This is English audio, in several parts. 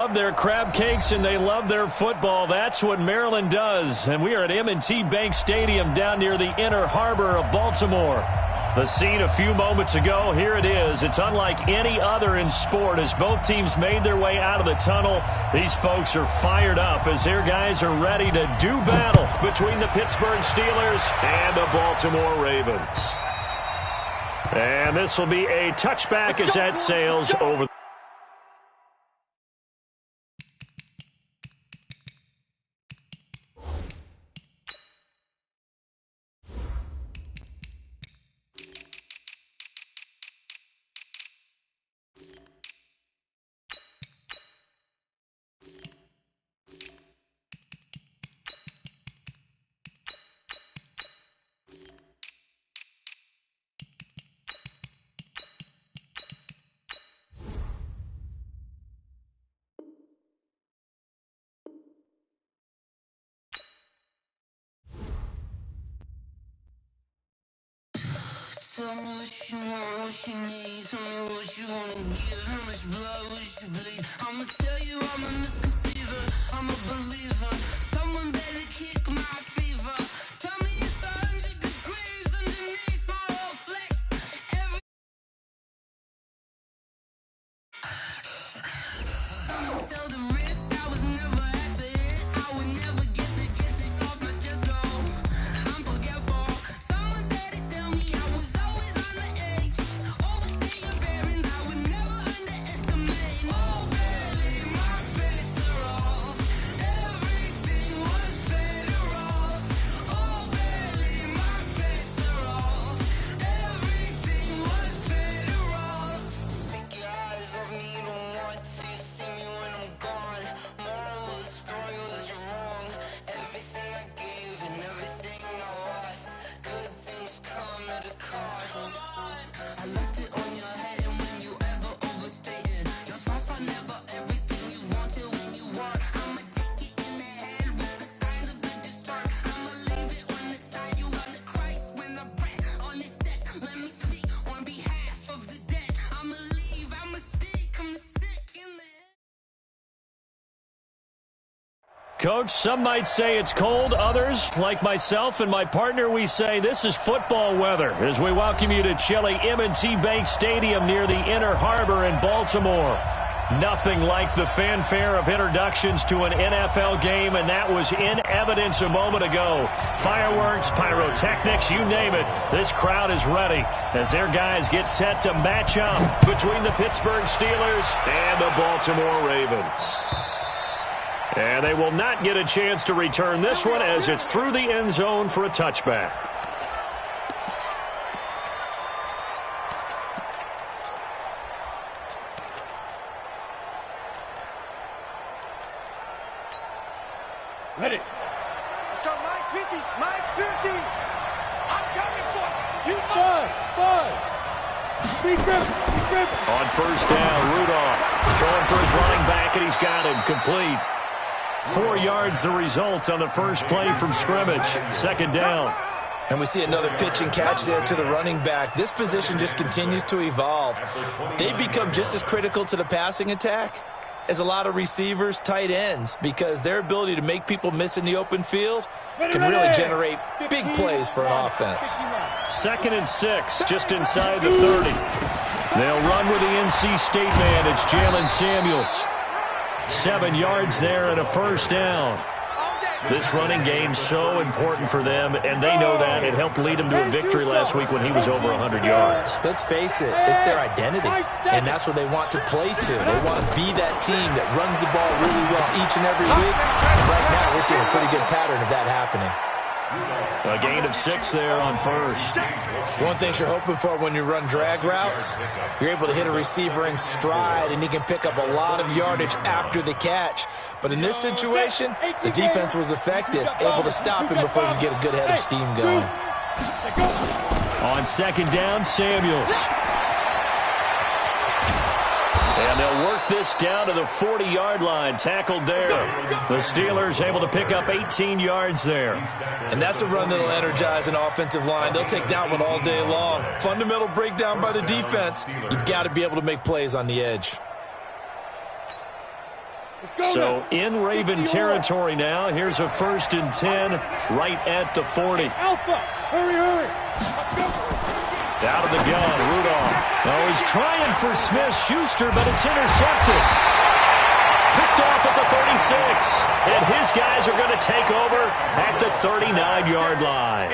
Love their crab cakes and they love their football. That's what Maryland does. And we are at M&T Bank Stadium down near the Inner Harbor of Baltimore. The scene a few moments ago, here it is. It's unlike any other in sport as both teams made their way out of the tunnel. These folks are fired up as their guys are ready to do battle between the Pittsburgh Steelers and the Baltimore Ravens. And this will be a touchback as that sails over. Tell me what you want, what you need. Tell me what you wanna give. How much blood would you bleed? I'ma tell you I'm a misconceiver. I'm a believer. Someone better kick my fever. Tell me it's 100 degrees underneath my whole flesh. I'ma tell the wrist I was never at the end. I would never get this off my chest, no. I'm forgetful. Someone better tell me I was always on the edge. Overstay your bearings, I would never underestimate. Oh, barely, my bets are off. Everything was better off. Oh, barely, my bets are off. Everything was better off. Take your eyes off me, you don't want to. You see me when I'm gone. Moral of the story was you're wrong. Everything I gave and everything I lost. Good things come at a cost. I left it on your head, and when you ever overstated, your thoughts are never everything you wanted when you want. I'ma take it in the head with the signs of the distort. I'ma leave it on the side. You on the Christ when I breath on this set. Let me speak on behalf of the dead. I'ma leave, I'ma speak. I'm the sick in the head. Coach, some might say it's cold. Others, like myself and my partner, we say this is football weather as we welcome you to chilly M&T Bank Stadium near the Inner Harbor in Baltimore. Nothing like the fanfare of introductions to an NFL game, and that was in evidence a moment ago. Fireworks, pyrotechnics, you name it. This crowd is ready as their guys get set to match up between the Pittsburgh Steelers and the Baltimore Ravens. And they will not get a chance to return this one as it's through the end zone for a touchback. Ready. Let's go, Mike 50. Mike 50. I'm coming for you. Be Griffin. On first down, Rudolph throwing for his running back, and he's got him complete. 4 yards the result on the first play from scrimmage. Second down. And we see another pitch and catch there to the running back. This position just continues to evolve. They become just as critical to the passing attack as a lot of receivers, tight ends, because their ability to make people miss in the open field can really generate big plays for an offense. 2nd and 6, just inside the 30. They'll run with the NC State man. It's Jalen Samuels. 7 yards there and a first down. This running game so important for them, and they know that. It helped lead them to a victory last week when he was over 100 yards. Let's face it, it's their identity, and that's what they want to play to. They want to be that team that runs the ball really well each and every week. And right now, we're seeing a pretty good pattern of that happening. A gain of 6 there on first. One thing you're hoping for when you run drag routes, you're able to hit a receiver in stride, and he can pick up a lot of yardage after the catch. But in this situation, the defense was effective, able to stop him before he could get a good head of steam going. On second down, Samuels. And they'll work this down to the 40-yard line, tackled there. The Steelers able to pick up 18 yards there. And that's a run that'll energize an offensive line. They'll take that one all day long. Fundamental breakdown by the defense. You've got to be able to make plays on the edge. So in Raven territory now. Here's a 1st and 10 right at the 40. Alpha, hurry, hurry. Out of the gun, Rudolph. Oh, he's trying for Smith-Schuster, but it's intercepted. Picked off at the 36. And his guys are going to take over at the 39-yard line.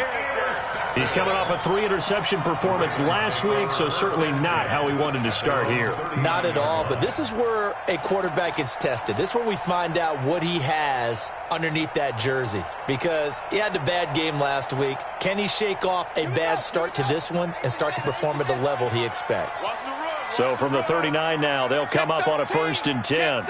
He's coming off a 3-interception performance last week, so certainly not how he wanted to start here. Not at all, but this is where a quarterback gets tested. This is where we find out what he has underneath that jersey, because he had a bad game last week. Can he shake off a bad start to this one and start to perform at the level he expects? So from the 39 now, they'll come up on a 1st and 10.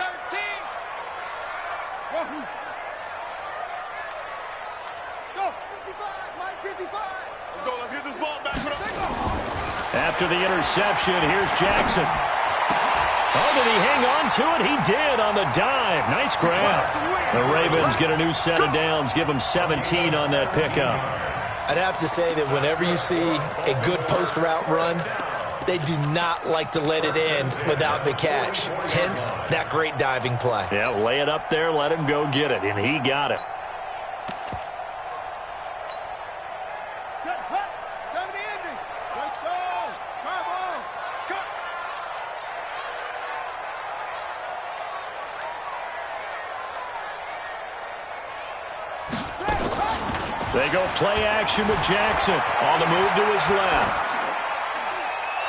After the interception, here's Jackson. Oh, did he hang on to it? He did on the dive. Nice grab. The Ravens get a new set of downs, give them 17 on that pickup. I'd have to say that whenever you see a good post route run, they do not like to let it end without the catch. Hence, that great diving play. Yeah, lay it up there, let him go get it, and he got it. They go play action with Jackson on the move to his left.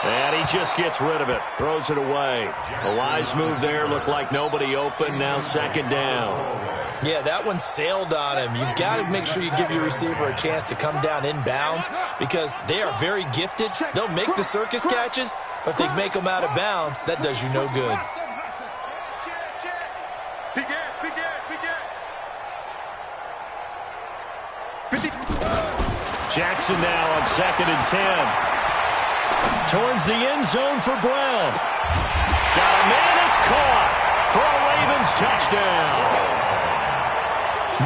And he just gets rid of it, throws it away. A wise move there, looked like nobody open, now 2nd down. Yeah, that one sailed on him. You've got to make sure you give your receiver a chance to come down inbounds because they are very gifted. They'll make the circus catches, but if they make them out of bounds, that does you no good. Jackson now on 2nd and 10. Towards the end zone for Brown. Got a man, it's caught for a Ravens touchdown.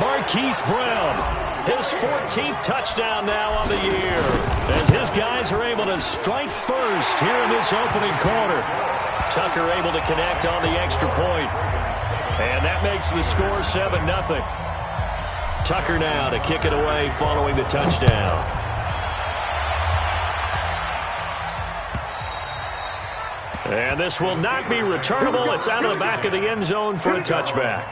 Marquise Brown, his 14th touchdown now on the year, as his guys are able to strike first here in this opening quarter. Tucker able to connect on the extra point. And that makes the score 7-0. Tucker now to kick it away following the touchdown. And this will not be returnable. It's out of the back of the end zone for a touchback.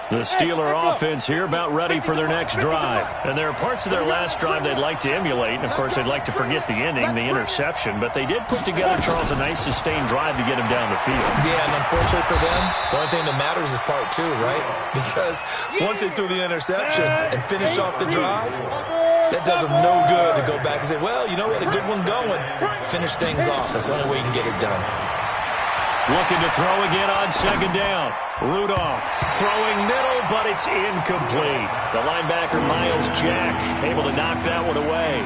The Steeler offense here about ready for their next drive. And there are parts of their last drive they'd like to emulate. And, of course, they'd like to forget the ending, the interception. But they did put together, Charles, a nice sustained drive to get him down the field. Yeah, and unfortunately for them, the only thing that matters is part 2, right? Because once they threw the interception and finished off the drive, that does them no good to go back and say, well, you know, we had a good one going. Finish things off. That's the only way you can get it done. Looking to throw again on 2nd down. Rudolph throwing middle, but it's incomplete. The linebacker, Myles Jack, able to knock that one away.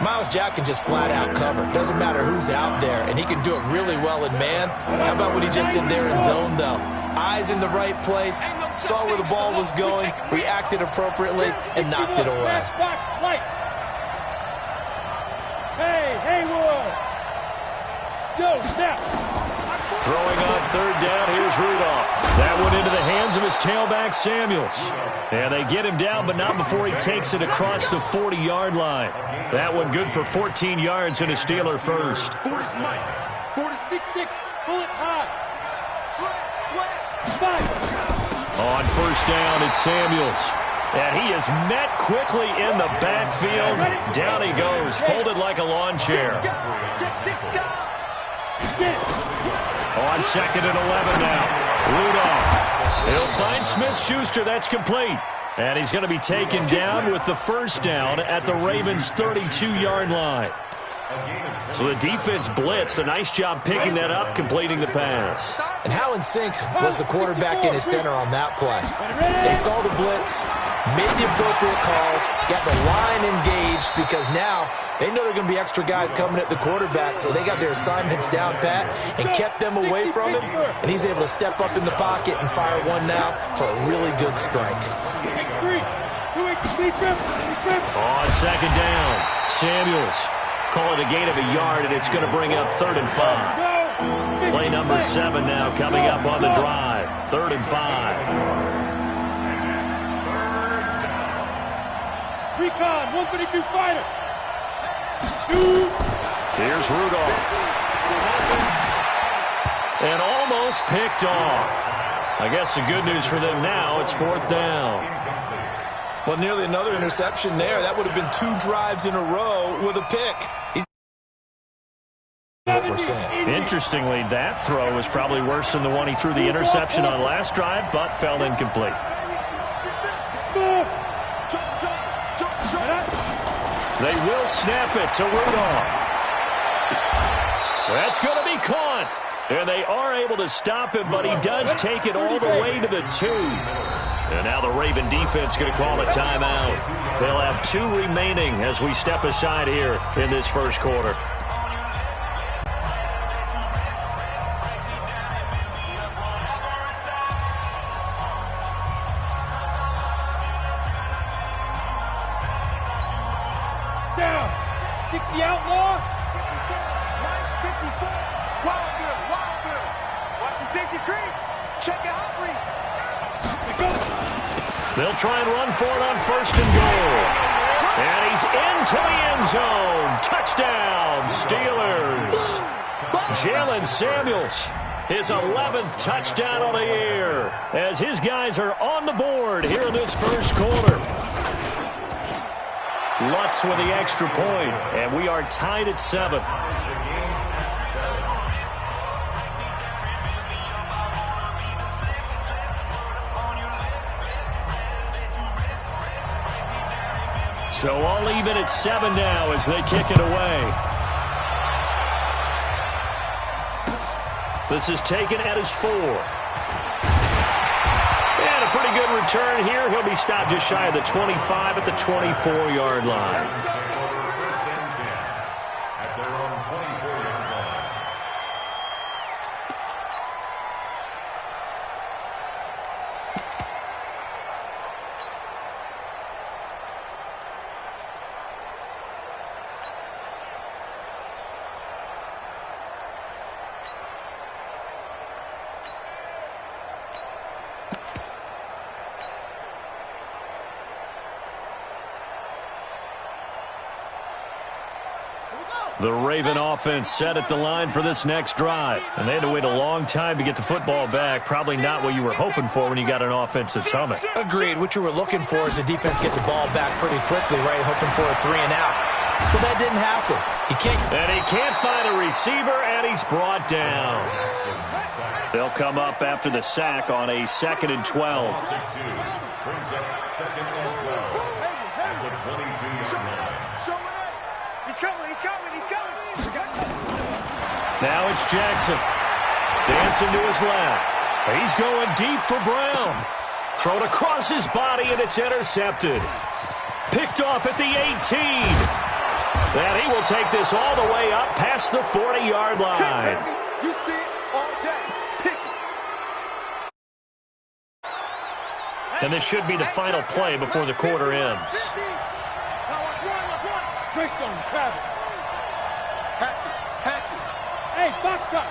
Myles Jack can just flat out cover. Doesn't matter who's out there, and he can do it really well in man. How about what he just did there in zone, though? Eyes in the right place, saw where the ball was going, reacted appropriately, and knocked it away. Hey, Haywood! Yo, snap! Throwing on 3rd down, here's Rudolph. That one into the hands of his tailback, Samuels. And they get him down, but not before he takes it across the 40-yard line. That one good for 14 yards and a Steeler first. 46-6, pull it high. Slant. On 1st down, it's Samuels. And he is met quickly in the backfield. Down he goes, folded like a lawn chair. On 2nd and 11 now. Rudolph. He'll find Smith-Schuster. That's complete. And he's going to be taken down with the 1st down at the Ravens' 32-yard line. So the defense blitzed. A nice job picking that up, completing the pass. And how in sync was the quarterback and his center on that play? They saw the blitz. made the appropriate calls, got the line engaged, because now they know there are going to be extra guys coming at the quarterback, so they got their assignments down pat and kept them away from him, and he's able to step up in the pocket and fire one now for a really good strike. On second down, Samuels. Call it a gain of a yard, and it's going to bring up 3rd and 5. Play number 7 now coming up on the drive. 3rd and 5. Recon, 152 fighter. Here's Rudolph. And almost picked off. I guess the good news for them now, it's 4th down. Well, nearly another interception there. That would have been 2 drives in a row with a pick. What we're saying. Interestingly, that throw was probably worse than the one he threw the interception on last drive, but fell incomplete. They will snap it to Rudolph. That's going to be caught. And they are able to stop him, but he does take it all the way to the 2. And now the Raven defense going to call a timeout. They'll have 2 remaining as we step aside here in this first quarter. Down. 60 outlaw. 54. Wildfield. Watch the safety creep. Check it out, Reed. They'll try and run for it on 1st and goal. And he's into the end zone. Touchdown, Steelers. Jalen Samuels, his 11th touchdown of the year, as his guys are on the board here in this first quarter. Lutz with the extra point, and we are tied at 7. So all even at 7 now as they kick it away. This is taken at his 4. And a pretty good return here. He'll be stopped just shy of the 25 at the 24-yard line. The Raven offense set at the line for this next drive. And they had to wait a long time to get the football back. Probably not what you were hoping for when you got an offense that's humming. Agreed. What you were looking for is the defense get the ball back pretty quickly, right? Hoping for a 3 and out. So that didn't happen. He can't find a receiver, and he's brought down. They'll come up after the sack on a 2nd and 12. Now it's Jackson. Dancing to his left. He's going deep for Brown. Thrown across his body, and it's intercepted. Picked off at the 18. And he will take this all the way up past the 40-yard line. You see it all day. Pick it. And this should be the final play before the quarter ends. Now watch one. Greystone, travel. Hatchet. Hey, box truck.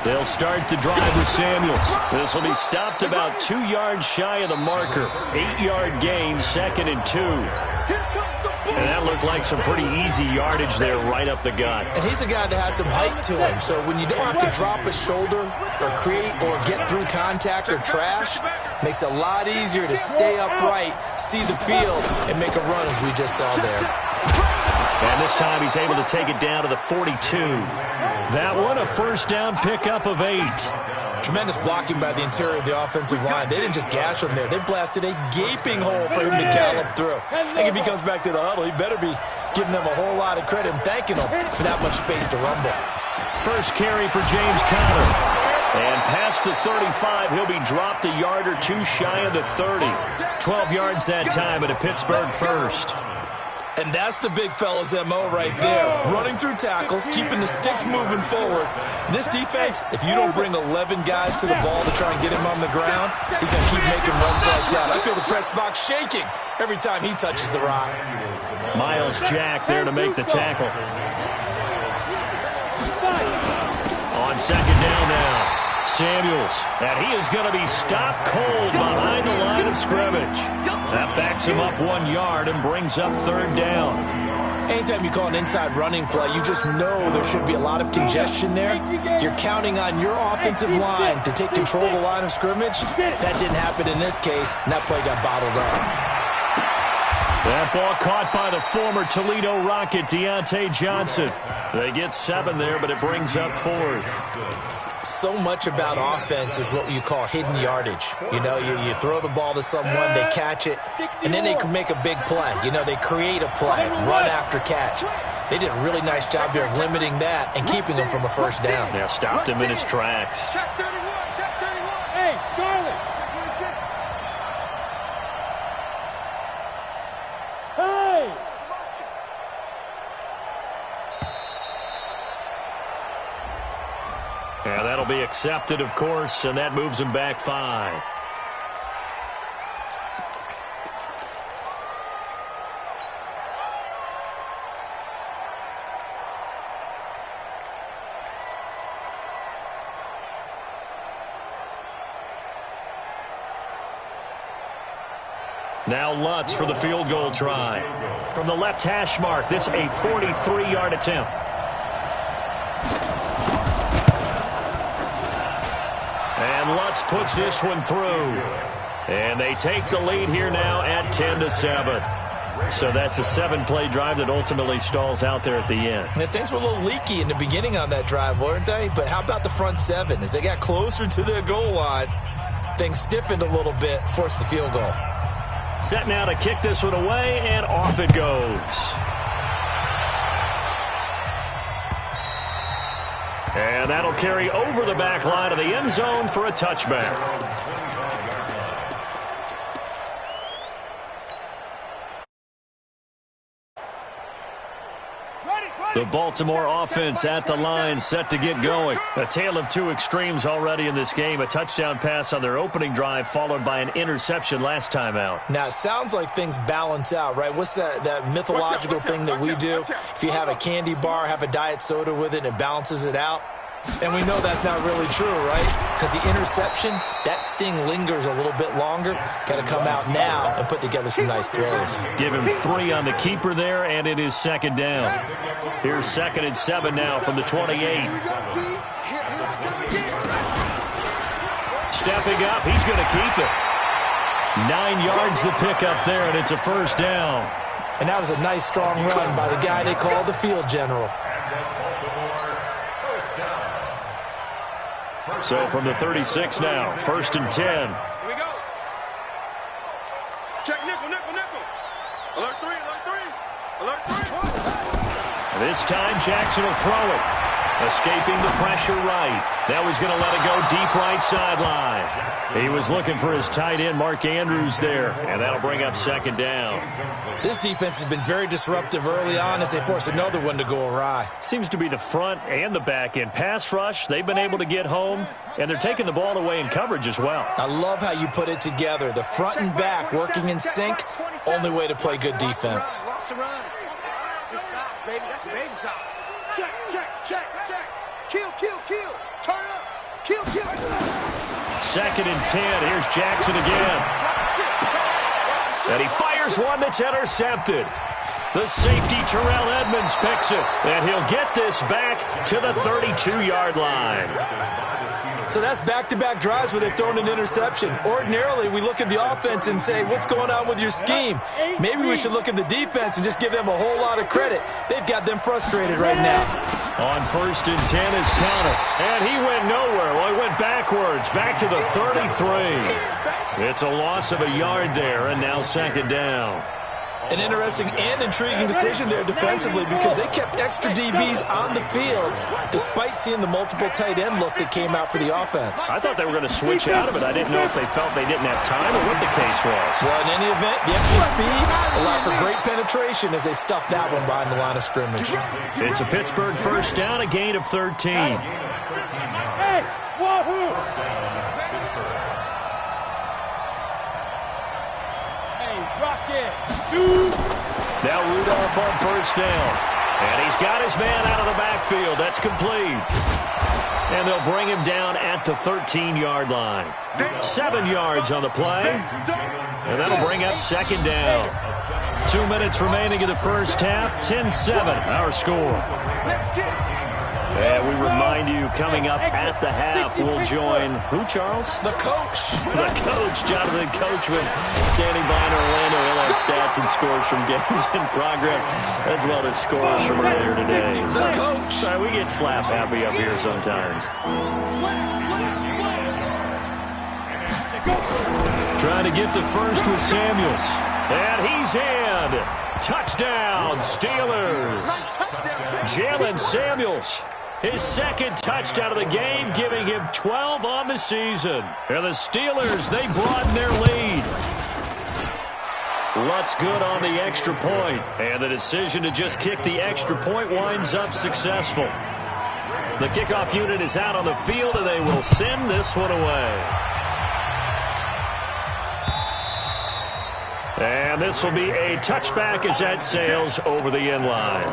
They'll start the drive with Samuels. This will be stopped about 2 yards shy of the marker. 8-yard gain, 2nd and 2. And that looked like some pretty easy yardage there right up the gut. And he's a guy that has some height to him, so when you don't have to drop a shoulder or create or get through contact or trash, makes it a lot easier to stay upright, see the field, and make a run as we just saw there. And this time he's able to take it down to the 42. That one a first down pickup of 8. Tremendous blocking by the interior of the offensive line. They didn't just gash him there. They blasted a gaping hole for him to gallop through. I think if he comes back to the huddle, he better be giving them a whole lot of credit and thanking them for that much space to rumble. First carry for James Conner. And past past the 35. He'll be dropped a yard or two shy of the 30. 12 yards that time, and a Pittsburgh first. And that's the big fella's MO right there. Running through tackles, keeping the sticks moving forward. This defense, if you don't bring 11 guys to the ball to try and get him on the ground, he's going to keep making runs like that. I feel the press box shaking every time he touches the rock. Miles Jack there to make the tackle. On second down now, Samuels, and he is going to be stopped cold behind the line of scrimmage. That backs him up 1 yard and brings up third down. Anytime you call an inside running play, you just know there should be a lot of congestion there. You're counting on your offensive line to take control of the line of scrimmage. That didn't happen in this case, and that play got bottled up. That ball caught by the former Toledo Rocket, Deontay Johnson. They get 7 there, but it brings up fourth. So much about offense is what you call hidden yardage. You know, you throw the ball to someone, they catch it, and then they can make a big play. You know, they create a play, run after catch. They did a really nice job there of limiting that and keeping him from a first down. Yeah, stopped him in his tracks. Check 31, check 31. Hey, Charlie. Hey! Yeah, that'll be accepted, of course, and that moves him back 5. Now Lutz for the field goal try. From the left hash mark, this a 43-yard attempt. And Lutz puts this one through. And they take the lead here now at 10-7. So that's a 7-play drive that ultimately stalls out there at the end. And things were a little leaky in the beginning on that drive, weren't they? But how about the front 7? As they got closer to the goal line, things stiffened a little bit, forced the field goal. Set now to kick this one away, and off it goes. And that'll carry over the back line of the end zone for a touchback. The Baltimore offense at the line, set to get going. A tale of two extremes already in this game. A touchdown pass on their opening drive, followed by an interception last time out. Now, it sounds like things balance out, right? What's that mythological thing that we do? If you have a candy bar, have a diet soda with it, and it balances it out. And we know that's not really true, right? Because the interception, that sting lingers a little bit longer. Got to come out now and put together some nice plays. Give him 3 on the keeper there, and it is second down. Here's 2nd and 7 now from the 28. Stepping up, he's going to keep it. 9 yards the pickup there, and it's a first down. And that was a nice, strong run by the guy they call the field general. So from the 36 now, 1st and 10. Here we go. Check nickel, nickel, nickel. Alert 3, alert 3. Alert 3. This time Jackson will throw it. Escaping the pressure right. Now he's going to let it go deep right sideline. He was looking for his tight end, Mark Andrews, there. And that'll bring up 2nd down. This defense has been very disruptive early on as they force another one to go awry. Seems to be the front and the back end. Pass rush, they've been able to get home, and they're taking the ball away in coverage as well. I love how you put it together. The front and back working in sync, only way to play good defense. Lost the run. Good side, baby. That's a baby side. Check, check, check, check. Kill, kill, kill. Turn up. Kill, kill. 2nd and 10. Here's Jackson again. And he fires one that's intercepted. The safety, Terrell Edmonds, picks it. And he'll get this back to the 32-yard line. So that's back-to-back drives where they've thrown an interception. Ordinarily, we look at the offense and say, what's going on with your scheme? Maybe we should look at the defense and just give them a whole lot of credit. They've got them frustrated right now. On 1st and 10 is Conner. And he went nowhere. Well, he went backwards, back to the 33. It's a loss of a yard there, and now 2nd down. An interesting and intriguing decision there defensively because they kept extra DBs on the field despite seeing the multiple tight end look that came out for the offense. I thought they were going to switch out of it. I didn't know if they felt they didn't have time or what the case was. Well, in any event, the extra speed allowed for great penetration as they stuffed that one behind the line of scrimmage. It's a Pittsburgh first down, a gain of 13. Hey, wahoo! Hey, rock it. Shoot! Now Rudolph on first down. And he's got his man out of the backfield. That's complete. And they'll bring him down at the 13-yard line. 7 yards on the play. And that'll bring up second down. 2 minutes remaining in the first half. 10-7, our score. And we remind you, coming up at the half, we'll join who, Charles? The coach. The coach, Jonathan Coachman, standing by in Orlando. He'll have stats and scores from games in progress, as well as scores from earlier today. The coach. We get slap happy up here sometimes. Trying to get the first with Samuels. And he's in. Touchdown, Steelers. Jalen Samuels. His second touchdown of the game, giving him 12 on the season. And the Steelers, they broaden their lead. Lutz good on the extra point. And the decision to just kick the extra point winds up successful. The kickoff unit is out on the field, and they will send this one away. And this will be a touchback as that sails over the end line.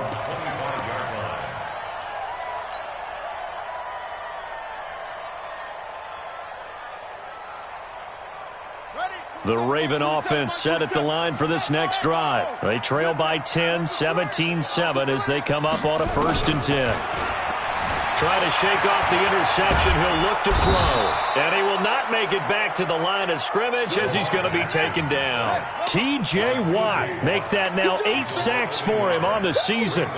The Raven offense set at the line for this next drive. They trail by 10, 17-7 as they come up on a 1st and 10. Trying to shake off the interception. He'll look to throw. And he will not make it back to the line of scrimmage as he's going to be taken down. T.J. Watt make that now 8 sacks for him on the season.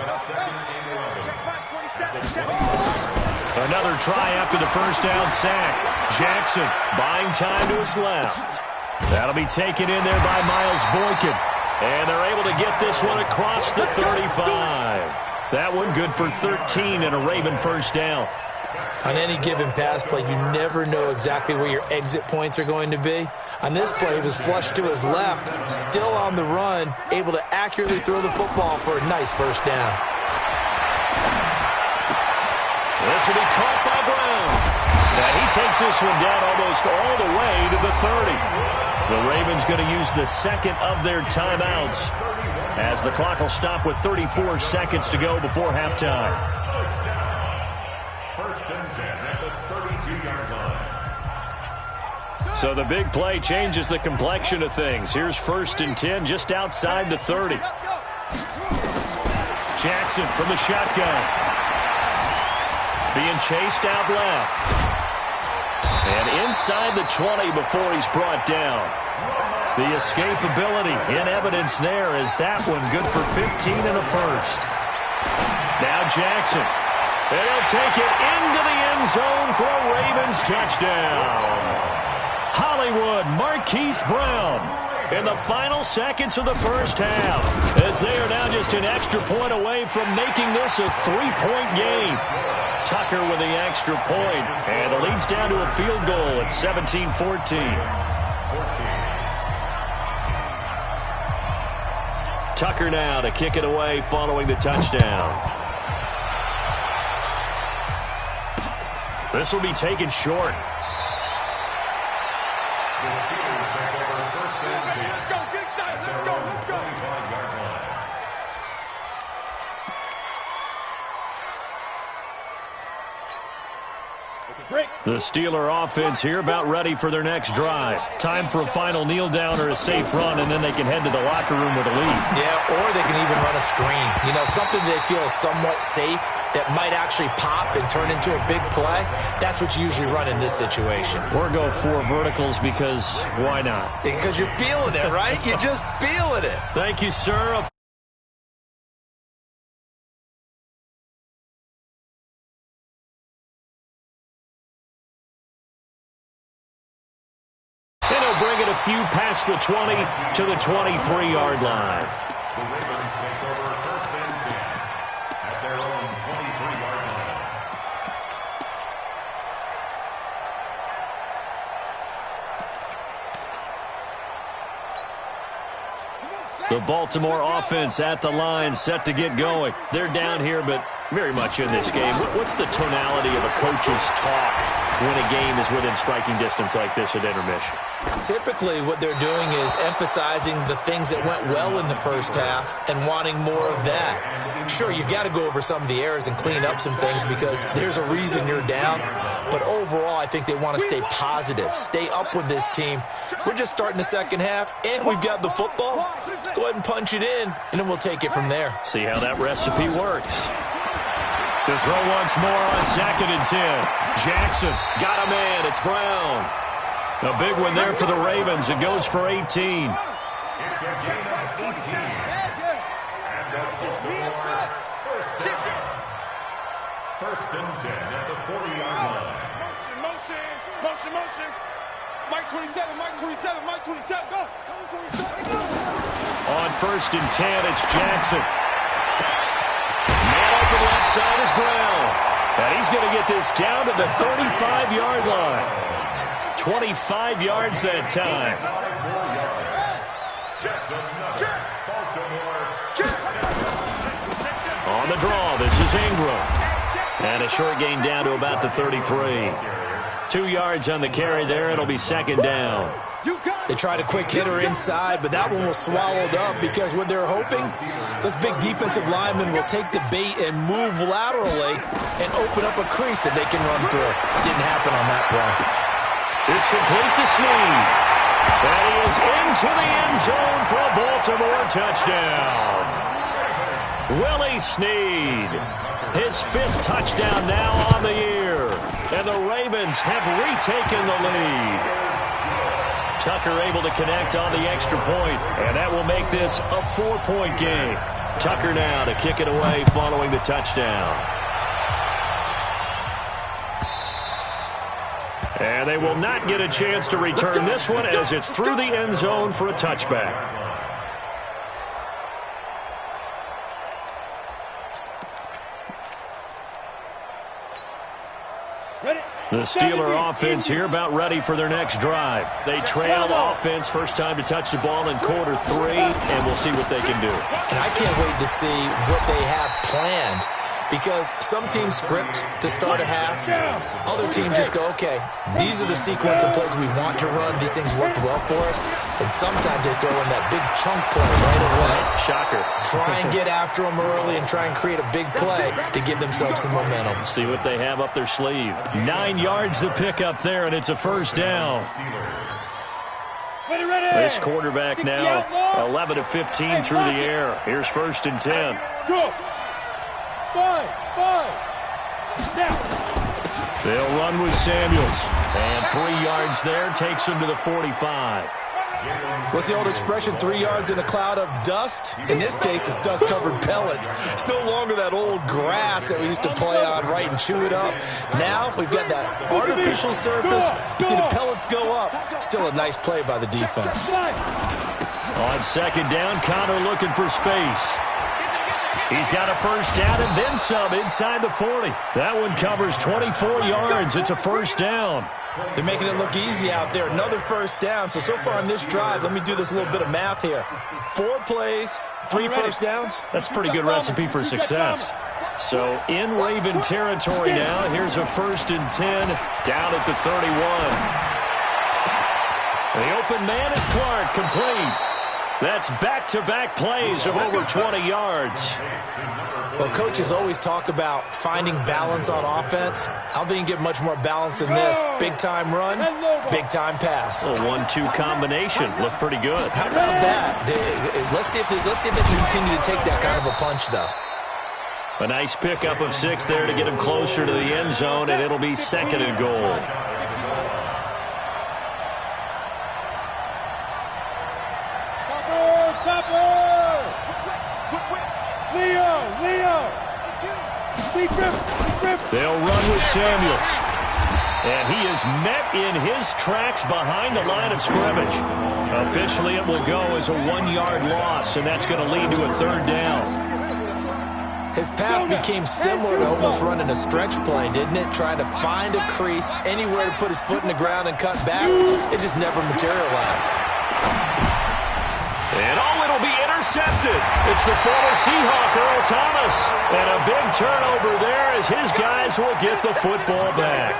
Another try after the first down sack. Jackson buying time to his left. That'll be taken in there by Miles Boykin. And they're able to get this one across the 35. That one good for 13 and a Raven first down. On any given pass play, you never know exactly where your exit points are going to be. On this play, he was flushed to his left, still on the run, able to accurately throw the football for a nice first down. This will be caught by Brown. And he takes this one down almost all the way to the 30. The Ravens going to use the second of their timeouts as the clock will stop with 34 seconds to go before halftime. 1st and 10 at the 32-yard line. So the big play changes the complexion of things. Here's 1st and 10 just outside the 30. Jackson from the shotgun. Being chased out left. And inside the 20 before he's brought down. The escapability in evidence there as that one good for 15 and a first. Now Jackson. And he'll take it into the end zone for a Ravens touchdown. Hollywood Marquise Brown in the final seconds of the first half as they are now just an extra point away from making this a 3-point game. Tucker with the extra point, and it leads down to a field goal at 17-14. Tucker now to kick it away following the touchdown. This will be taken short. The Steelers take over 1st and 10. Let's go, get inside, let's go, let's go. 25-yard line. The Steeler offense here about ready for their next drive. Time for a final kneel down or a safe run, and then they can head to the locker room with a lead. Yeah, or they can even run a screen. You know, something they feel is somewhat safe that might actually pop and turn into a big play. That's what you usually run in this situation. Or go 4 verticals because why not? Because you're feeling it, right? You're just feeling it. Thank you, sir. bring it a few past the 20 to the 23-yard line. The Ravens take over first and 10 at their own 23-yard line. The Baltimore offense at the line, set to get going. They're down here, but very much in this game. What's the tonality of a coach's talk when a game is within striking distance like this at intermission? Typically, what they're doing is emphasizing the things that went well in the first half and wanting more of that. Sure, you've got to go over some of the errors and clean up some things because there's a reason you're down. But overall, I think they want to stay positive, stay up with this team. We're just starting the second half, and we've got the football. Let's go ahead and punch it in, and then we'll take it from there. See how that recipe works. To throw once more on 2nd and 10. Jackson got a man. It's Brown. A big one there for the Ravens. It goes for 18. It's a gain of 18. And that's just first and 10 at the 40-yard line. Motion. Mike 27, Mike 27, go. On 1st and 10, it's Jackson. Man open left side is Brown. And he's going to get this down to the 35-yard line. 25 yards that time. On the draw, this is Ingram. And a short gain down to about the 33. 2 yards on the carry there. It'll be 2nd down. They tried a quick hitter inside, but that one was swallowed up because what they're hoping, those big defensive linemen will take the bait and move laterally and open up a crease that they can run through. Didn't happen on that play. It's complete to Snead. That is into the end zone for a Baltimore touchdown. Willie Snead, his 5th touchdown now on the year. And the Ravens have retaken the lead. Tucker able to connect on the extra point, and that will make this a 4-point game. Tucker now to kick it away following the touchdown. And they will not get a chance to return this one as it's through the end zone for a touchback. The Steeler offense here about ready for their next drive. They trail offense first time to touch the ball in quarter 3, and we'll see what they can do. And I can't wait to see what they have planned because some teams script to start a half. Other teams just go, okay, these are the sequence of plays we want to run. These things worked well for us. And sometimes they throw in that big chunk play right away. Shocker. Try and get after them early and try and create a big play to give themselves some momentum. See what they have up their sleeve. 9 yards to pick up there, and it's a first down. This quarterback now 11 of 15 through the air. Here's 1st and 10. Go. 5. Now. They'll run with Samuels. And 3 yards there takes him to the 45. What's the old expression, 3 yards in a cloud of dust? In this case, it's dust-covered pellets. It's no longer that old grass that we used to play on, right, and chew it up. Now we've got that artificial surface. You see the pellets go up. Still a nice play by the defense. On 2nd down, Connor looking for space. He's got a first down and then some inside the 40. That one covers 24 yards. It's a first down. They're making it look easy out there. Another first down. So far on this drive, let me do this little bit of math here. 4 plays, 3 first downs. That's a pretty good recipe for success. So in Raven territory now. Here's a 1st and 10 down at the 31. The open man is Clark, complete. That's back-to-back plays of over 20 yards. Well, coaches always talk about finding balance on offense. I don't think you can get much more balance than this. Big-time run, big-time pass. A 1-2 combination. Looked pretty good. How about that? Let's see if they can continue to take that kind of a punch, though. A nice pickup of 6 there to get him closer to the end zone, and it'll be 2nd and goal. Leo. They'll run with Samuels. And he is met in his tracks behind the line of scrimmage. Officially, it will go as a 1-yard loss, and that's going to lead to a 3rd down. His path became similar to almost running a stretch play, didn't it? Trying to find a crease, anywhere to put his foot in the ground and cut back. It just never materialized. And it'll be intercepted. It's the former Seahawk, Earl Thomas. And a big turnover there as his guys will get the football back.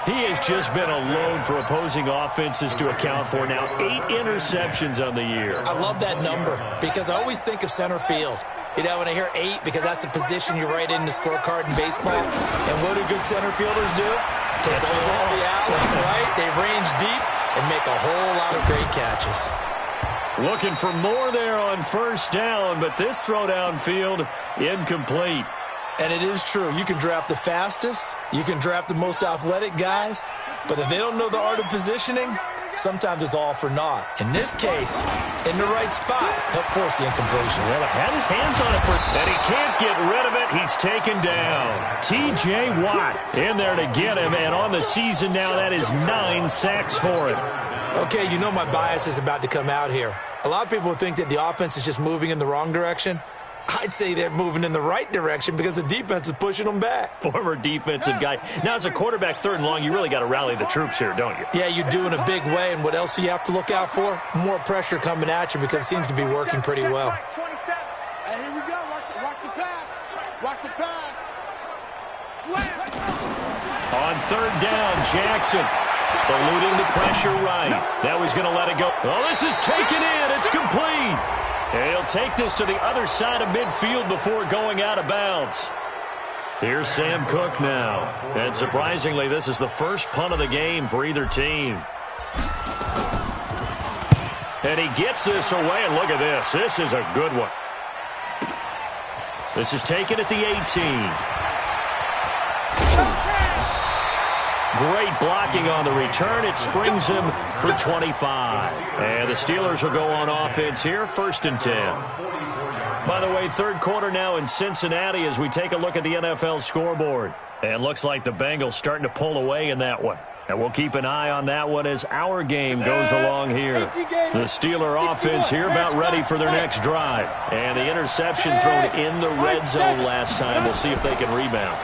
He has just been a load for opposing offenses to account for. Now 8 interceptions on the year. I love that number because I always think of center field. You know, when I hear 8, because that's the position you write in the scorecard in baseball. And what do good center fielders do? Take all the outlets, right? They range deep and make a whole lot of great catches. Looking for more there on 1st down, but this throw downfield incomplete. And it is true. You can draft the fastest. You can draft the most athletic guys. But if they don't know the art of positioning, sometimes it's all for naught. In this case, in the right spot, help force the incompletion. Well, he had his hands on it, and he can't get rid of it. He's taken down. T.J. Watt in there to get him, and on the season now, that is 9 sacks for him. Okay, you know my bias is about to come out here. A lot of people think that the offense is just moving in the wrong direction. I'd say they're moving in the right direction because the defense is pushing them back. Former defensive guy. Now, as a quarterback, 3rd and long, you really got to rally the troops here, don't you? Yeah, you do in a big way. And what else do you have to look out for? More pressure coming at you because it seems to be working pretty well. Hey, here we go. Watch the pass. Watch the pass. Slam. On 3rd down, Jackson eluding the pressure right. Now he's going to let it go. Oh, this is taken in. It's complete. And he'll take this to the other side of midfield before going out of bounds. Here's Sam Cook now. And surprisingly, this is the first punt of the game for either team. And he gets this away, and look at this. This is a good one. This is taken at the 18. Great blocking on the return. It springs him for 25. And the Steelers will go on offense here, 1st and 10. By the way, 3rd quarter now in Cincinnati as we take a look at the NFL scoreboard. And looks like the Bengals starting to pull away in that one. And we'll keep an eye on that one as our game goes along here. The Steeler offense here about ready for their next drive. And the interception thrown in the red zone last time. We'll see if they can rebound.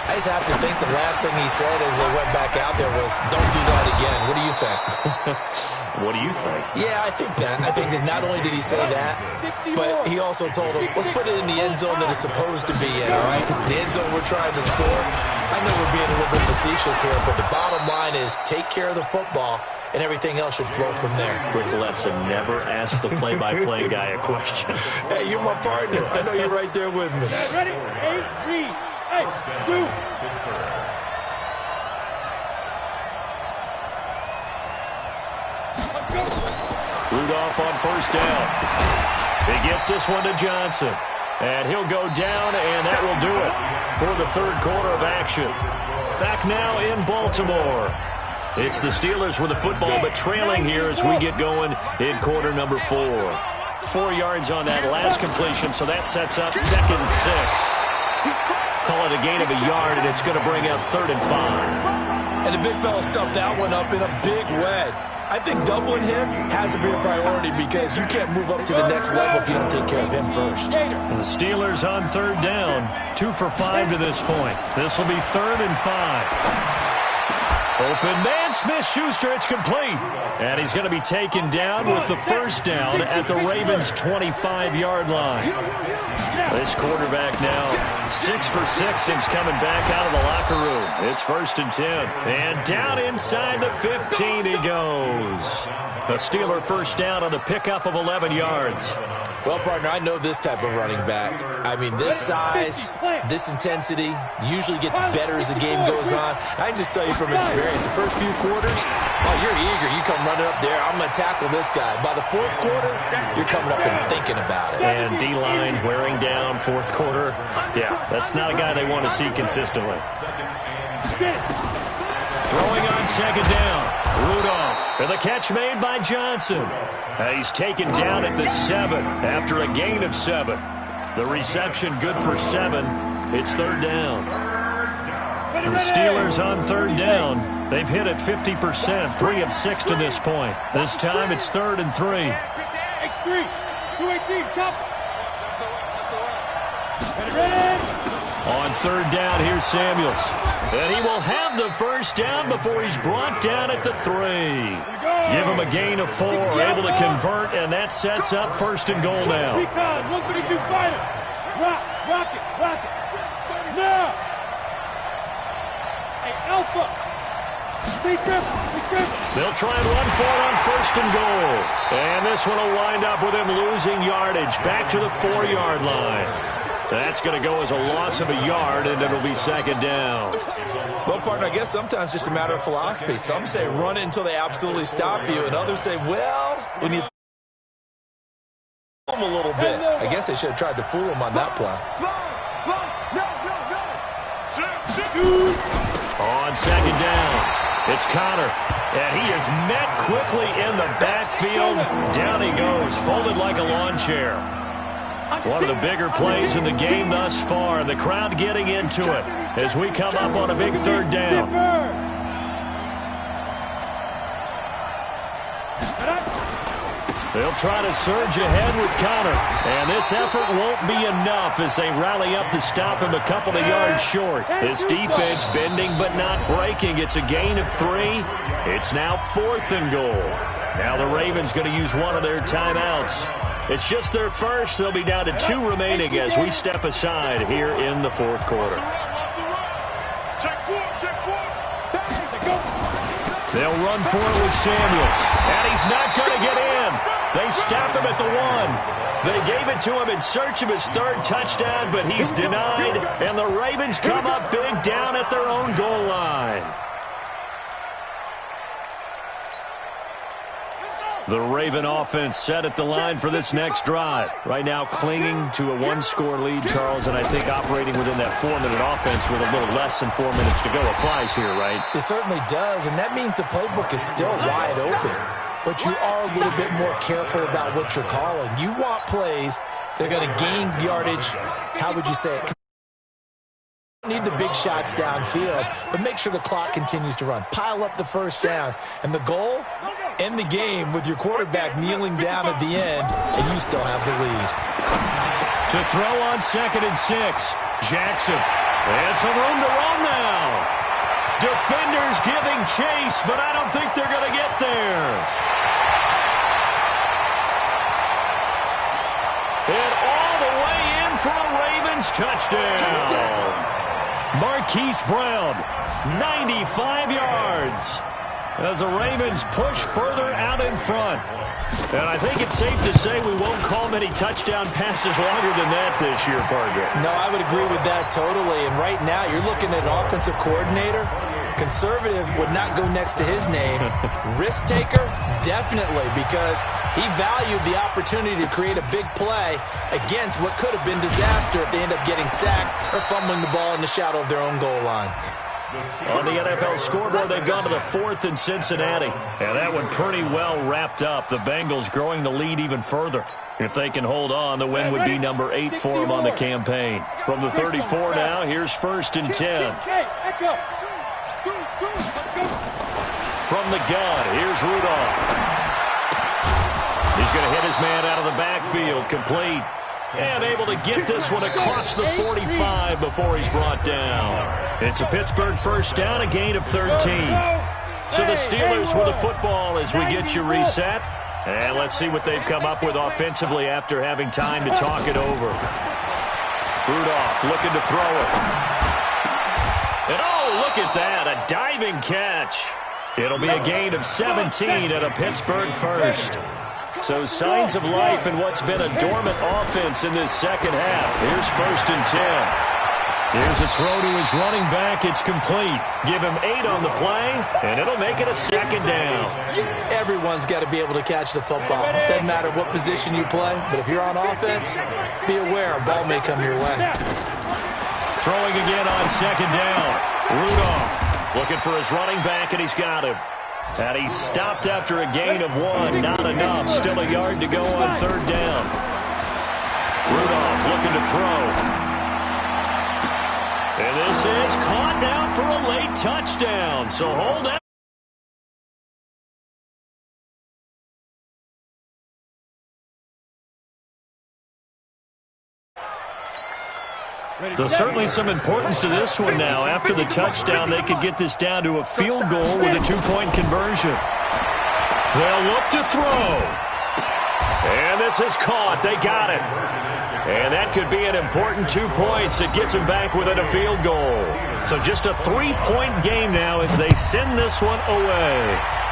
I just have to think the last thing he said as they went back out there was, don't do that again. What do you think? What do you think? Yeah, I think that. I think that not only did he say that, but he also told him, let's put it in the end zone that it's supposed to be in, all right? The end zone we're trying to score. I know we're being a little bit facetious here, but the bottom line is take care of the football, and everything else should flow from there. Quick lesson, never ask the play-by-play guy a question. Hey, you're my partner. I know you're right there with me. Ready? 8, 3. Hey, 2. Rudolph on 1st down. He gets this one to Johnson. And he'll go down, and that will do it for the 3rd quarter of action. Back now in Baltimore. It's the Steelers with the football, but trailing here as we get going in quarter number 4. 4 yards on that last completion, so that sets up 2nd and 6. Call it a gain of a yard, and it's going to bring up 3rd and 5. And the big fella stuffed that one up in a big way. I think doubling him has to be a priority because you can't move up to the next level if you don't take care of him first. And the Steelers on 3rd down, 2 for 5 to this point. This will be 3rd and 5. Open man, Smith-Schuster, it's complete. And he's going to be taken down with the 1st down at the Ravens' 25-yard line. This quarterback now 6 for 6 since coming back out of the locker room. It's 1st and 10. And down inside the 15 he goes. A Steeler 1st down on the pickup of 11 yards. Well, partner, I know this type of running back. I mean, this size, this intensity usually gets better as the game goes on. I can just tell you from experience, the first few quarters, oh, you're eager. You come running up there, I'm going to tackle this guy. By the 4th quarter, you're coming up and thinking about it. And D-line wearing down 4th quarter. Yeah, that's not a guy they want to see consistently. Throwing on 2nd down. Rudolph. And the catch made by Johnson. He's taken down at the 7 after a gain of 7. The reception good for 7. It's 3rd down. The Steelers on third down. They've hit it 50%, 3 of 6 to this point. This time it's 3rd and 3. X3, 218, chop. On third down, here's Samuels. And he will have the first down before he's brought down at the 3. Give him a gain of 4, able to convert, and that sets up 1st and goal now. 132 fighter. Rock it. Now. Hey, Alpha. They'll try and run for it on 1st and goal. And this one will wind up with him losing yardage back to the 4-yard line. That's going to go as a loss of a yard, and it'll be 2nd down. Well, partner, I guess sometimes just a matter of philosophy. Some say run it until they absolutely stop you, and others say, well, we need them a little bit. I guess they should have tried to fool him on that play. On 2nd down, it's Connor, and he is met quickly in the backfield. Down he goes, folded like a lawn chair. One of the bigger plays in the game thus far, and the crowd getting into it as we come up on a big 3rd down. They'll try to surge ahead with Connor, and this effort won't be enough as they rally up to stop him a couple of yards short. This defense bending but not breaking. It's a gain of 3. It's now 4th and goal. Now the Ravens going to use one of their timeouts. It's just their first. They'll be down to 2 remaining as we step aside here in the 4th quarter. They'll run for it with Samuels, and he's not going to get in. They stopped him at the 1. They gave it to him in search of his 3rd touchdown, but he's denied, and the Ravens come up big down at their own goal line. The Raven offense set at the line for this next drive. Right now clinging to a 1-score lead, Charles, and I think operating within that 4-minute offense with a little less than 4 minutes to go applies here, right? It certainly does, and that means the playbook is still wide open. But you are a little bit more careful about what you're calling. You want plays that are going to gain yardage, how would you say it? Need the big shots downfield, but make sure the clock continues to run. Pile up the first downs. And the goal? End the game with your quarterback kneeling down at the end, and you still have the lead. To throw on 2nd and 6. Jackson. And some room to run now. Defenders giving chase, but I don't think they're going to get there. And all the way in for a Ravens touchdown. Marquise Brown, 95 yards. As the Ravens push further out in front. And I think it's safe to say we won't call many touchdown passes longer than that this year, partner. No, I would agree with that totally. And right now, you're looking at an offensive coordinator. Conservative would not go next to his name. Risk taker, definitely, because he valued the opportunity to create a big play against what could have been disaster if they end up getting sacked or fumbling the ball in the shadow of their own goal line. On the NFL scoreboard, they've gone to the 4th in Cincinnati. And that one pretty well wrapped up. The Bengals growing the lead even further. If they can hold on, the win would be number 8 for them on the campaign. From the 34 now, here's 1st and 10. From the gun, here's Rudolph. He's going to hit his man out of the backfield, complete. And able to get this one across the 45 before he's brought down. It's a Pittsburgh first down, a gain of 13. So the Steelers with the football as we get you reset. And let's see what they've come up with offensively after having time to talk it over. Rudolph looking to throw it. And oh, look at that, a diving catch. It'll be a gain of 17 and a Pittsburgh first. So signs of life in what's been a dormant offense in this second half. Here's 1st and 10. Here's a throw to his running back. It's complete. Give him 8 on the play, and it'll make it a 2nd down. Everyone's got to be able to catch the football. Doesn't matter what position you play, but if you're on offense, be aware a ball may come your way. Throwing again on 2nd down. Rudolph looking for his running back, and he's got him. And he's stopped after a gain of 1. Not enough. Still a yard to go on 3rd down. Rudolph looking to throw. And this is caught now for a late touchdown. So hold that. So certainly some importance to this one now. After the touchdown, they could get this down to a field goal with a 2-point conversion. They'll look to throw. And this is caught. They got it. And that could be an important 2 points that gets them back within a field goal. So just a 3-point game now as they send this one away.